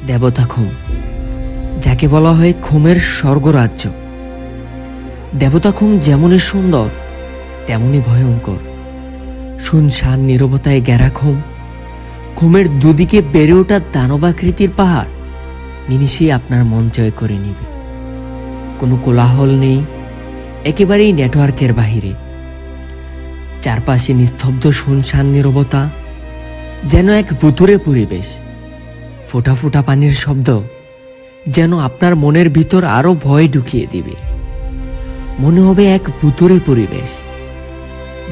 দেবতাখুম, যাকে বলা হয় খুমের স্বর্গরাজ্য। দেবতাখুম যেমনই সুন্দর তেমনই ভয়ঙ্কর। শুনশান নীরবতায় ঘেরা খুমের দুদিকে বেড়ে ওঠা দানবাকৃতির পাহাড় নিমিষেই আপনার মন জয় করে নিবে। কোনো কোলাহল নেই, একেবারেই নেটওয়ার্কের বাহিরে। চারপাশে নিস্তব্ধ শুনশান নীরবতা, যেন এক ভুতুড়ে পরিবেশ। ফোঁটা ফোঁটা পানির শব্দ যেন আপনার মনের ভিতর আরো ভয় ঢুকিয়ে দিবে। মনে হবে এক ভুতুড়ে পরিবেশ।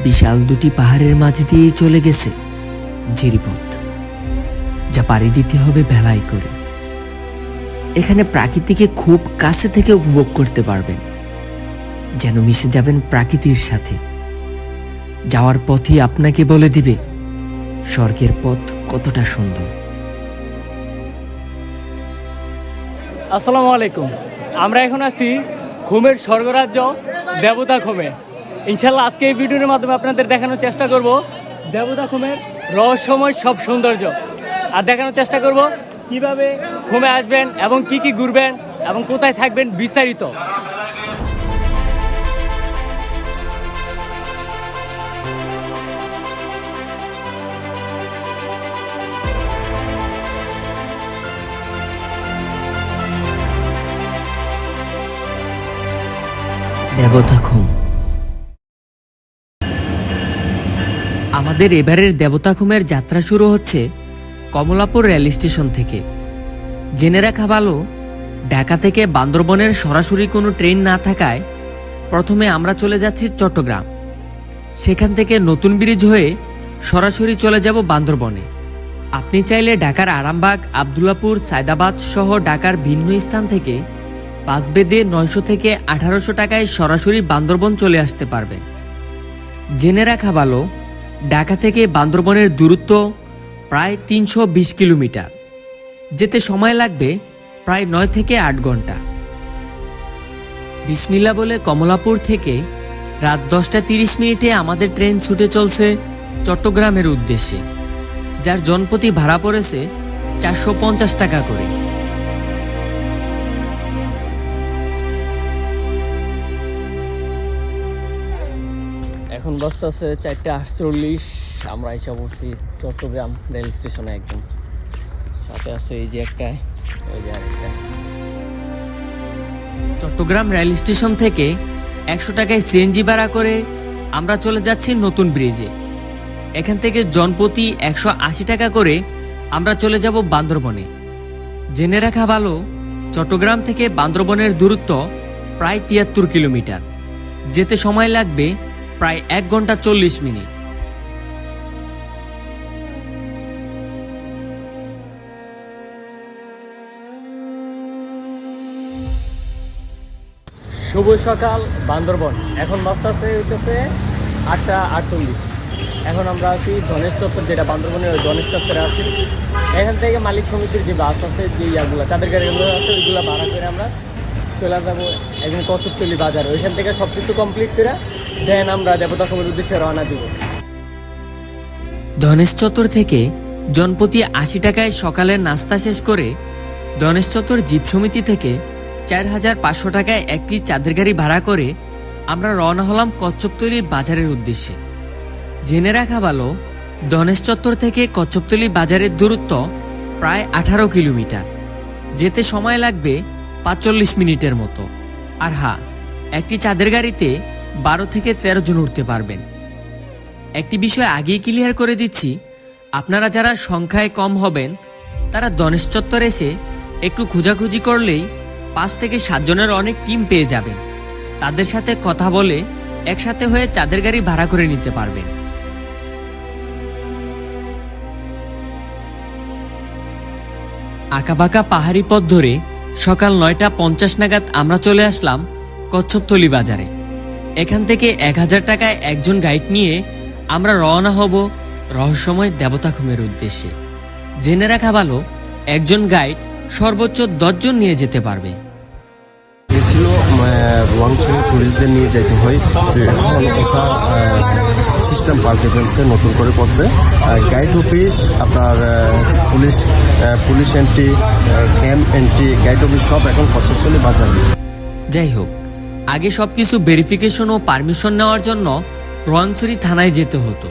বিশাল দুটি পাহাড়ের মাঝ দিয়ে চলে গেছে জিরিপথ, যা পাড়ি দিতে হবে ভেলাই করে। এখানে প্রকৃতিকে খুব কাছে থেকে উপভোগ করতে পারবেন, যেন মিশে যাবেন প্রকৃতির সাথে। যাওয়ার পথই আপনাকে বলে দিবে স্বর্গের পথ কতটা সুন্দর। আসসালামু আলাইকুম। আমরা এখন আছি খুমের স্বর্গরাজ্য দেবতাখুমে। ইনশাল্লাহ আজকে এই ভিডিওর মাধ্যমে আপনাদের দেখানোর চেষ্টা করব দেবতাখুমের রহস্যময় সব সৌন্দর্য, আর দেখানোর চেষ্টা করব কিভাবে খুমে আসবেন এবং কি কি ঘুরবেন এবং কোথায় থাকবেন বিস্তারিত। দেবতাখুম। আমাদের এবারের দেবতাখুমের যাত্রা শুরু হচ্ছে কমলাপুর রেল স্টেশন থেকে। জেনে রাখা ভালো, ঢাকা থেকে বান্দরবনের সরাসরি কোনো ট্রেন না থাকায় প্রথমে আমরা চলে যাচ্ছি চট্টগ্রাম। সেখান থেকে নতুন ব্রিজ হয়ে সরাসরি চলে যাব বান্দরবনে। আপনি চাইলে ঢাকার আরামবাগ, আবদুল্লাপুর, সায়দাবাদ সহ ঢাকার ভিন্ন স্থান থেকে বাস বেঁধে 900 থেকে 1800 টাকায় সরাসরি বান্দরবন চলে আসতে পারবেন। জেনে রাখা ভালো, ঢাকা থেকে বান্দরবনের দূরত্ব প্রায় 320 কিলোমিটার। যেতে সময় লাগবে প্রায় 9 থেকে 8 ঘন্টা। বিসমিল্লা বলে কমলাপুর থেকে রাত 10টা 30 মিনিটে আমাদের ট্রেন ছুটে চলছে চট্টগ্রামের উদ্দেশ্যে, যার জনপ্রতি ভাড়া পড়েছে 450 টাকা করে। এখন বাসটা আছে 4:48। আমরা এসে পড়ছি চট্টগ্রাম রেল স্টেশনে। একদম সাথে আছে এই যে একটা, ওই যে আরেকটা। চট্টগ্রাম রেল স্টেশন থেকে 100 টাকায় সিএনজি ভাড়া করে আমরা চলে যাচ্ছি নতুন ব্রিজে। এখান থেকে জনপ্রতি 180 টাকা করে আমরা চলে যাব বান্দরবনে। জেনে রাখা ভালো, চট্টগ্রাম থেকে বান্দরবনের দূরত্ব প্রায় 73 কিলোমিটার। যেতে সময় লাগবে প্রায় 1 ঘন্টা 40 মিনিট। শুভ সকাল বান্দরবন। এখন বাসটা হইতেছে 8:48। এখন আমরা আছি ধনেশ চত্বর, যেটা বান্দরবনের ওই ধনেশ চত্বরে আছি। এখান থেকে মালিক সমিতির যে বাস আছে, যে ইয়াগুলো চাঁদের গাড়িগুলো আছে, ওইগুলো ভাড়া করে আমরা চলে যাবো একদিন কচকতলি বাজার। ওইখান থেকে সব কিছু কমপ্লিট করে দেন আমরা দেবতাখুমের উদ্দেশ্যে রওনা দিব। ধনেশ চত্বর থেকে জনপ্রতি 80 টাকায় সকালের নাস্তা শেষ করে ধনেশ চত্বর জীব সমিতি থেকে 4500 টাকায় একটি চাঁদের গাড়ি ভাড়া করে আমরা রওনা হলাম কচ্ছপতলি বাজারের উদ্দেশ্যে। জেনে রাখা ভালো, ধনেশ চত্বর থেকে কচ্ছপতলি বাজারের দূরত্ব প্রায় 18 কিলোমিটার। যেতে সময় লাগবে 45 মিনিটের মতো। আর হ্যাঁ, একটি চাঁদের গাড়িতে 12 থেকে 13 জন উঠতে পারবেন। একটি বিষয় আগেই ক্লিয়ার করে দিচ্ছি, আপনারা যারা সংখ্যায় কম হবেন তারা ধনেশ চত্বর এসে একটু খোঁজাখুঁজি করলেই 5 থেকে 7 জনের অনেক টিম পেয়ে যাবেন। তাদের সাথে কথা বলে একসাথে হয়ে চাঁদের গাড়ি ভাড়া করে নিতে পারবেন। আঁকাবাঁকা পাহাড়ি পথ ধরে সকাল 9:50 নাগাদ আমরা চলে আসলাম কচ্ছপতলি বাজারে। এখান থেকে 1000 টাকায় একজন গাইড নিয়ে আমরা রওনা হব রহস্যময় দেবতাখুমের উদ্দেশ্যে। জেনে রাখা ভালো, একজন গাইড সর্বোচ্চ 10 জন নিয়ে যেতে পারবে। ছিল রোয়াংছড়ি টুরিস্টদের নিয়ে যেতে হয়, তো এখন ওটা সিস্টেম পাল্টে ফেলছে, নতুন করে করছে। গাইড অফিস আপনার police entry, camp entry, guide office সব এখন কচ্ছপতলী বাজারে। যাই হোক, আগে সব কিছু ভেরিফিকেশন ও পারমিশন নেওয়ার জন্য রোয়াংছড়ি থানায় যেতে হতো,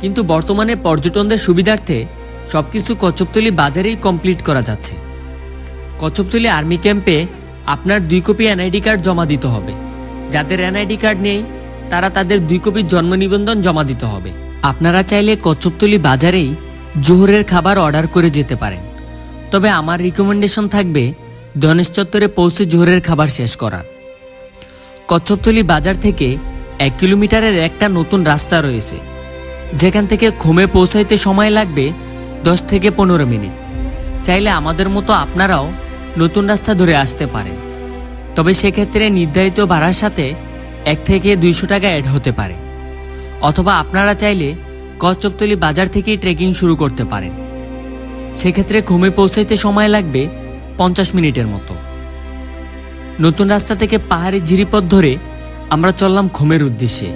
কিন্তু বর্তমানে পর্যটনদের সুবিধার্থে সব কিছু কচ্ছপতলী বাজারেই কমপ্লিট করা যাচ্ছে। কচ্ছপতলী আর্মি ক্যাম্পে আপনার 2 কপি এনআইডি কার্ড জমা দিতে হবে। যাদের এনআইডি কার্ড নেই তারা তাদের 2 কপি জন্ম নিবন্ধন জমা দিতে হবে। আপনারা চাইলে কচ্ছপতলী বাজারেই জোহরের খাবার অর্ডার করে যেতে পারেন, তবে আমার রিকমেন্ডেশন থাকবে গণেশ চত্বরে পৌঁছে জোহরের খাবার শেষ করার। কচ্ছপতলী বাজার থেকে 1 কিলোমিটারের একটা নতুন রাস্তা রয়েছে, যেখান থেকে খুমে পৌঁছাইতে সময় লাগবে 10 থেকে 15 মিনিট। চাইলে আমাদের মতো আপনারাও নতুন রাস্তা ধরে আসতে পারেন, তবে সেক্ষেত্রে নির্ধারিত ভাড়ার সাথে 1 থেকে 200 টাকা অ্যাড হতে পারে। অথবা আপনারা চাইলে কচ্ছপতলী বাজার থেকেই ট্রেকিং শুরু করতে পারেন, সেক্ষেত্রে খুমে পৌঁছাইতে সময় লাগবে 50 মিনিটের মতো। নতুন রাস্তা থেকে পাহাড়ি জিরিপথ ধরে আমরা চললাম খুমের উদ্দেশ্যে।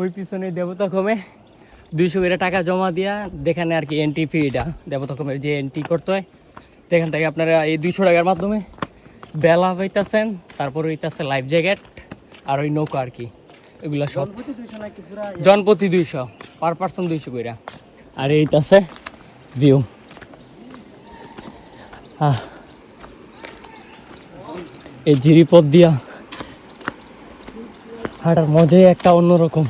ওই পিছনে দেবতা কমে 200 করে টাকা জমা দিয়া দেখানে আর কি এন্ট্রি ফিটা দেবতা কমের যে এন্ট্রি করতে হয়, সেখান থেকে আপনারা এই 200 টাকার মাধ্যমে বেলা হইতেছেন, তারপর হইতেছে লাইফ জ্যাকেট আর ওই নৌকা আর কি, এগুলো সব জনপ্রতি 200, পার পার্সন 200 করে। আর এইটাছে ভিউ, এই জিরিপথ দিয়া হাঁটার মজাই একটা অন্যরকম।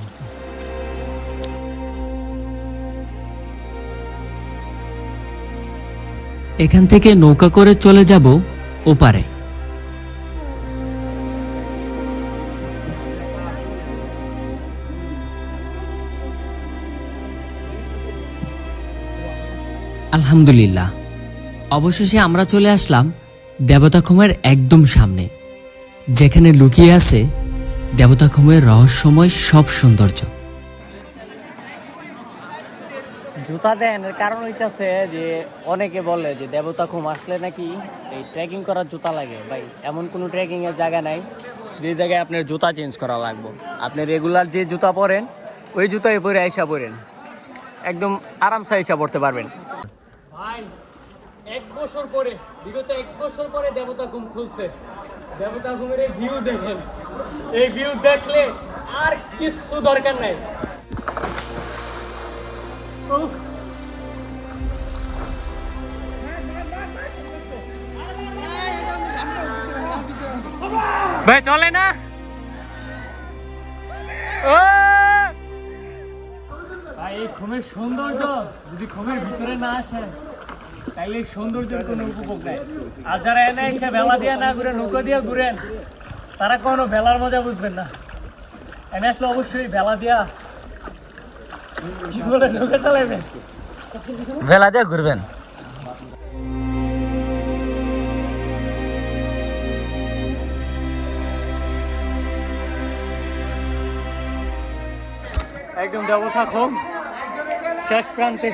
এখান থেকে নৌকা করে চলে যাব ওপারে। আলহামদুলিল্লাহ, অবশেষে আমরা চলে আসলাম দেবতাখুমের একদম সামনে, যেখানে লুকিয়ে আছে দেবতাখুমের রহস্যময় সব সৌন্দর্য। জুতা দেন এর কারণ হইতেছে যে অনেকে বলে যে দেবতাখুম আসলে নাকি এই ট্রেকিং করার জুতা লাগে। ভাই, এমন কোনো ট্রেকিং এর জায়গা নাই যে জায়গায় আপনার জুতা চেঞ্জ করা লাগবে। আপনি রেগুলার যে জুতা পরেন ওই জুতাই পরে আইসা পরেন, একদম আরামসে আইসা পড়তে পারবেন। ভাই, 1 বছর পরে, বিগত 1 বছর পরে দেবতাখুম খুলছে। দেবতাখুমের এই ভিউ দেখেন, এই ভিউ দেখলে আর কিছু দরকার নাই। ভাই চলে না, ভাই এই খুমের সৌন্দর্য যদি খুমের ভিতরে না আসেন তাইলে এই সৌন্দর্যের কোনো উপভোগ নাই। আর যারা এনে এসে ভেলা দিয়ে না ঘুরে নৌকা দিয়ে ঘুরেন তারা কোনো ভেলার মজা বুঝবেন না। এনে আসলে অবশ্যই ভেলা দিয়া কি বলে নৌকা চালাবেন, ভেলা দিয়ে ঘুরবেন। একদম দেবতাখুম শেষ প্রান্তে।